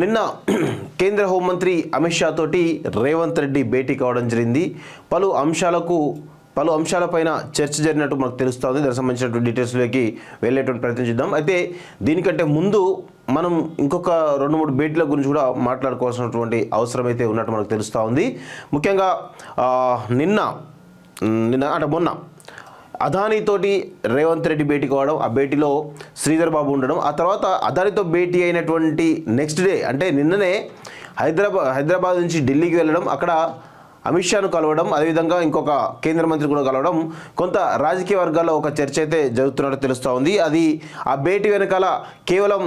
నిన్న కేంద్ర హోంమంత్రి అమిత్ షా తోటి రేవంత్ రెడ్డి భేటీ కావడం జరిగింది. పలు అంశాలపైన చర్చ జరిగినట్టు మనకు తెలుస్తుంది. దానికి సంబంధించినటువంటి డీటెయిల్స్లోకి వెళ్ళేటువంటి ప్రయత్నం చేద్దాం. అయితే దీనికంటే ముందు మనం ఇంకొక 2-3 భేటీల గురించి కూడా మాట్లాడుకోవాల్సినటువంటి అవసరం అయితే ఉన్నట్టు మనకు తెలుస్తూ ఉంది. ముఖ్యంగా నిన్న అంటే మొన్న అదానీతోటి రేవంత్ రెడ్డి భేటీ కావడం, ఆ భేటీలో శ్రీధర్ బాబు ఉండడం, ఆ తర్వాత అదానీతో భేటీ అయినటువంటి నెక్స్ట్ డే అంటే నిన్ననే హైదరాబాద్ నుంచి ఢిల్లీకి వెళ్ళడం, అక్కడ అమిత్ షాను కలవడం, అదేవిధంగా ఇంకొక కేంద్ర మంత్రి కూడా కలవడం, కొంత రాజకీయ వర్గాల్లో ఒక చర్చ అయితే జరుగుతున్నట్టు తెలుస్తూ ఉంది. అది ఆ భేటీ వెనకాల కేవలం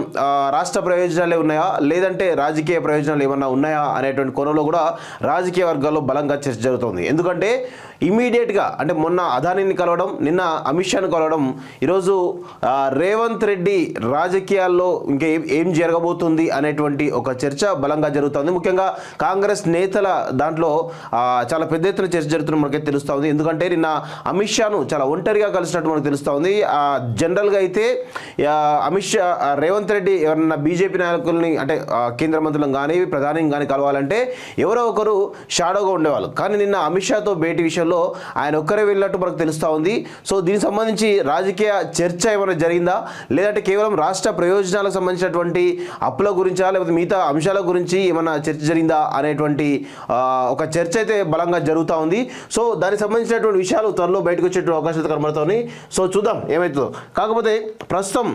రాష్ట్ర ప్రయోజనాలే ఉన్నాయా, లేదంటే రాజకీయ ప్రయోజనాలు ఏమన్నా ఉన్నాయా అనేటువంటి కోణంలో కూడా రాజకీయ వర్గాల్లో బలంగా చర్చ జరుగుతుంది. ఎందుకంటే ఇమీడియట్గా అంటే మొన్న అదానీని కలవడం, నిన్న అమిత్ షాను కలవడం, ఈరోజు రేవంత్ రెడ్డి రాజకీయాల్లో ఇంకా ఏం జరగబోతుంది అనేటువంటి ఒక చర్చ బలంగా జరుగుతుంది. ముఖ్యంగా కాంగ్రెస్ నేతల దాంట్లో చాలా పెద్ద ఎత్తున చర్చ జరుగుతున్న మనకైతే తెలుస్తూ ఉంది. ఎందుకంటే నిన్న అమిత్ షాను చాలా ఒంటరిగా కలిసినట్టు మనకు తెలుస్తూ ఉంది. జనరల్గా అయితే అమిత్ షా రేవంత్ రెడ్డి ఎవరన్నా బీజేపీ నాయకుల్ని అంటే కేంద్ర మంత్రులను కానీ ప్రధాని కానీ కలవాలంటే ఎవరో ఒకరు షాడోగా ఉండేవాళ్ళు. కానీ నిన్న అమిత్ షాతో భేటీ విషయంలో ఆయన ఒక్కరే వెళ్ళినట్టు మనకు తెలుస్తూ ఉంది. సో దీనికి సంబంధించి రాజకీయ చర్చ ఏమైనా జరిగిందా, లేదంటే కేవలం రాష్ట్ర ప్రయోజనాలకు సంబంధించినటువంటి అప్పుల గురించా, లేకపోతే మిగతా అంశాల గురించి ఏమైనా చర్చ జరిగిందా అనేటువంటి ఒక చర్చ అయితే బలంగా జరుగుతూ ఉంది. సో దానికి సంబంధించినటువంటి విషయాలు త్వరలో బయటకు వచ్చే అవకాశాలు కనబడుతున్నాయి. సో చూద్దాం ఏమవుతుందో. కాకపోతే ప్రస్తుతం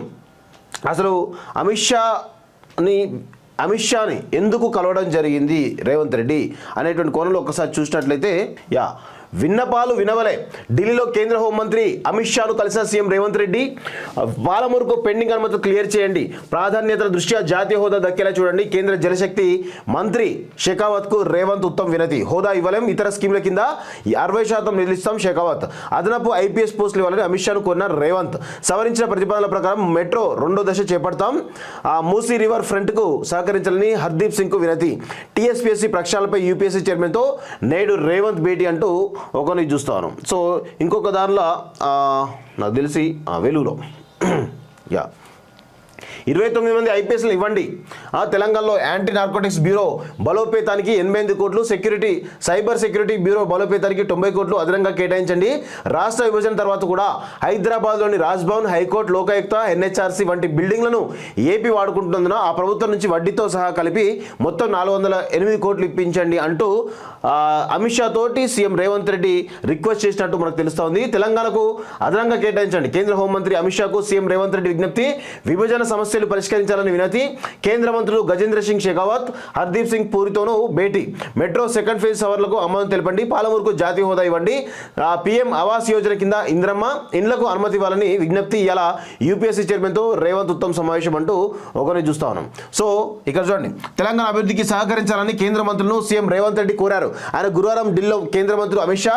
అసలు అమిత్ షాని ఎందుకు కలవడం జరిగింది రేవంత్ రెడ్డి అనేటువంటి కోణంలో ఒకసారి చూసినట్లయితే విన్నపాలు వినవలే. ఢిల్లీలో కేంద్ర హోంమంత్రి అమిత్ షాను కలిసిన సీఎం రేవంత్ రెడ్డి, పాలమూరుకు పెండింగ్ అనుమతులు క్లియర్ చేయండి, ప్రాధాన్యతల దృష్ట్యా జాతీయ హోదా దక్కేలా చూడండి, కేంద్ర జలశక్తి మంత్రి షెకావత్కు రేవంత్ ఉత్తమ్ వినతి, హోదా ఇవ్వలేం, ఇతర స్కీమ్ల కింద 60% నిధులిస్తాం షెకావత్, అదనపు ఐపీఎస్ పోస్టులు ఇవ్వాలని అమిత్ షాను కోరినారు రేవంత్, సవరించిన ప్రతిపాదనల ప్రకారం మెట్రో 2వ దశ చేపడతాం, మూసీ రివర్ ఫ్రంట్కు సహకరించాలని హర్దీప్ సింగ్కు వినతి, టీఎస్పీఎస్సీ ప్రక్షాళనపై యూపీఎస్సీ చైర్మన్తో నేడు రేవంత్ భేటీ అంటూ ఒకరిని చూస్తాను. సో ఇంకొక దానిలో నాకు తెలిసి వెలుగులో 29 మంది ఐపీఎస్లు ఇవ్వండి, తెలంగాణలో యాంటీ నార్కోటిక్స్ బ్యూరో బలోపేతానికి 88 కోట్లు, సైబర్ సెక్యూరిటీ బ్యూరో బలోపేతానికి 90 కోట్లు అదనంగా కేటాయించండి, రాష్ట్ర విభజన తర్వాత కూడా హైదరాబాద్లోని రాజ్భవన్, హైకోర్టు, లోకాయుక్త, ఎన్హెచ్ఆర్సీ వంటి బిల్డింగ్లను ఏపీ వాడుకుంటున్నందున ఆ ప్రభుత్వం నుంచి వడ్డీతో సహా కలిపి మొత్తం 408 కోట్లు ఇప్పించండి అంటూ అమిత్ షా తోటి సీఎం రేవంత్ రెడ్డి రిక్వెస్ట్ చేసినట్టు మనకు తెలుస్తోంది. తెలంగాణకు అదనంగా కేటాయించండి, కేంద్ర హోంమంత్రి అమిత్ షాకు సీఎం రేవంత్ రెడ్డి విజ్ఞప్తి, విభజన సమస్యలు పరిష్కరించాలని వినతి, కేంద్ర మంత్రులు గజేంద్ర సింగ్ షెకావత్, హర్దీప్ సింగ్ పూరితోనూ భేటీ, మెట్రో సెకండ్ ఫేజ్ సవర్లకు ఆమోదం తెలపండి, పాలమూరుకు జాతీయ హోదా ఇవ్వండి, పీఎం ఆవాస్ యోజన కింద ఇంద్రమ్మ ఇండ్లకు అనుమతి ఇవ్వాలని విజ్ఞప్తి, ఇలా యూపీఎస్సీ చైర్మన్తో రేవంత్ ఉత్తమ్ సమావేశం అంటూ ఒకరిని చూస్తా ఉన్నాం. సో ఇక్కడ చూడండి, తెలంగాణ అభివృద్ధికి సహకరించాలని కేంద్ర మంత్రులను సీఎం రేవంత్ రెడ్డి కోరారు. ఆయన గురువారం ఢిల్లీలో కేంద్ర మంత్రులు అమిత్ షా,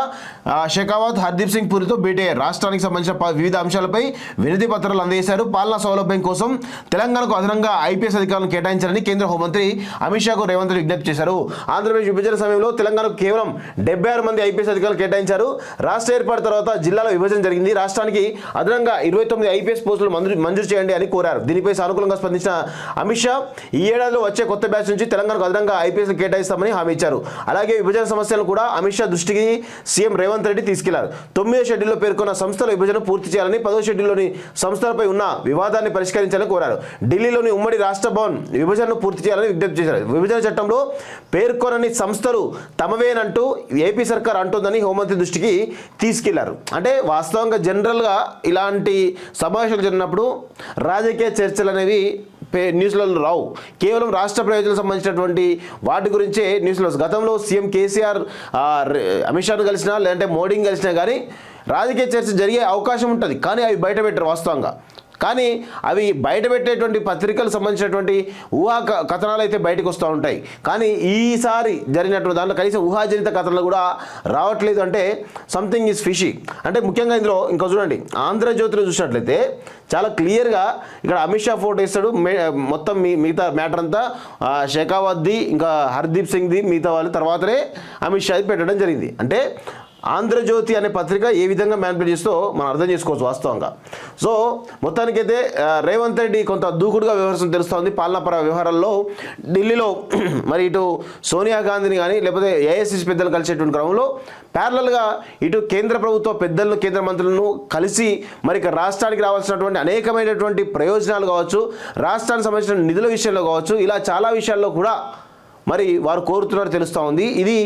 షెకావత్, హర్దీప్ సింగ్ పూరితో భేటీ అయ్యారు. రాష్ట్రానికి సంబంధించిన వివిధ అంశాలపై వినతి పత్రాలు అందజేశారు. పాలనా సౌలభ్యం కోసం తెలంగాణకు అదనంగా ఐపీఎస్ అధికారులను కేటాయించాలని కేంద్ర హోంమంత్రి అమిత్ షాకు రేవంత్ రెడ్డి విజ్ఞప్తి చేశారు. ఆంధ్రప్రదేశ్ విభజన సమయంలో తెలంగాణకు కేవలం 76 మంది ఐపీఎస్ అధికారులు కేటాయించారు. రాష్ట్ర ఏర్పాటు తర్వాత జిల్లాల విభజన జరిగింది. రాష్ట్రానికి అదనంగా 29 ఐపీఎస్ పోస్టులు మంజూరు చేయండి అని కోరారు. దీనిపై సానుకూలంగా స్పందించిన అమిత్ షా ఈ ఏడాదిలో వచ్చే కొత్త బ్యాచ్ నుంచి తెలంగాణకు అదనంగా ఐపీఎస్ కేటాయిస్తామని హామీ ఇచ్చారు. అలాగే విభజన సమస్యలను కూడా అమిత్ షా దృష్టికి సీఎం రేవంత్ రెడ్డి తీసుకెళ్లారు. 9వ షెడ్యూల్లో పేర్కొన్న సంస్థల విభజన పూర్తి చేయాలని, 10వ షెడ్యూల్లోని సంస్థలపై ఉన్న వివాదాన్ని పరిష్కరించాలని కోరారు. ఢిల్లీలోని ఉమ్మడి రాష్ట్ర భవన్ విభజనను పూర్తి చేయాలని విజ్ఞప్తి చేశారు. విభజన చట్టంలో పేర్కొనని సంస్థలు తమవేనంటూ ఏపీ సర్కార్ అంటుందని హోంమంత్రి దృష్టికి తీసుకెళ్లారు. అంటే వాస్తవంగా జనరల్గా ఇలాంటి సమావేశాలు జరిగినప్పుడు రాజకీయ చర్చలు అనేవి న్యూస్లలో రావు, కేవలం రాష్ట్ర ప్రయోజనాలకు సంబంధించినటువంటి వాటి గురించే న్యూస్లో. గతంలో సీఎం కేసీఆర్ అమిత్ షాను కలిసినా లేదంటే మోడీని కలిసినా కానీ రాజకీయ చర్చ జరిగే అవకాశం ఉంటుంది, కానీ అవి బయట పెట్టరు వాస్తవంగా. కానీ అవి బయట పెట్టేటువంటి పత్రికలకు సంబంధించినటువంటి ఊహా కథనాలు అయితే బయటకు వస్తూ ఉంటాయి. కానీ ఈసారి జరిగినటువంటి దాంట్లో కనీసం ఊహాజనిత కథనాలు కూడా రావట్లేదు. అంటే సంథింగ్ ఈజ్ ఫిషీ. అంటే ముఖ్యంగా ఇందులో ఇంకా చూడండి, ఆంధ్రజ్యోతిలో చూసినట్లయితే చాలా క్లియర్గా ఇక్కడ అమిత్ షా ఫోటో ఇస్తాడు, మొత్తం మిగతా మ్యాటర్ అంతా షెకావత్ది ఇంకా హర్దీప్ సింగ్ది మిగతా వాళ్ళు తర్వాతనే అమిత్ షాది పెట్టడం జరిగింది. అంటే ఆంధ్రజ్యోతి అనే పత్రిక ఏ విధంగా మ్యానిపులేట్ చేస్తో మనం అర్థం చేసుకోవచ్చు వాస్తవంగా. సో మొత్తానికైతే రేవంత్ రెడ్డి కొంత దూకుడుగా వ్యవహరిస్తున్న తెలుస్తోంది పాలనాపర వ్యవహారాల్లో. ఢిల్లీలో మరి ఇటు సోనియా గాంధీని కానీ లేకపోతే ఏఐసిసి పెద్దలు కలిసేటువంటి క్రమంలో ప్యారలల్గా ఇటు కేంద్ర ప్రభుత్వ పెద్దలను కేంద్ర మంత్రులను కలిసి మరి ఇక రాష్ట్రానికి రావాల్సినటువంటి అనేకమైనటువంటి ప్రయోజనాలు కావచ్చు, రాష్ట్రానికి సంబంధించిన నిధుల విషయంలో కావచ్చు, ఇలా చాలా విషయాల్లో కూడా మరి వారు కోరుతున్నారు తెలుస్తూ ఉంది. ఇది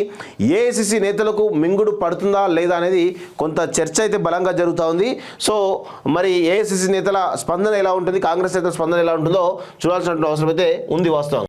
ఏఐసిసి నేతలకు మింగుడు పడుతుందా లేదా అనేది కొంత చర్చ అయితే బలంగా జరుగుతూ ఉంది. సో మరి ఏఐసిసి నేతల స్పందన ఎలా ఉంటుంది, కాంగ్రెస్ నేతల స్పందన ఎలా ఉంటుందో చూడాల్సిన అవసరం అయితే ఉంది వాస్తవం.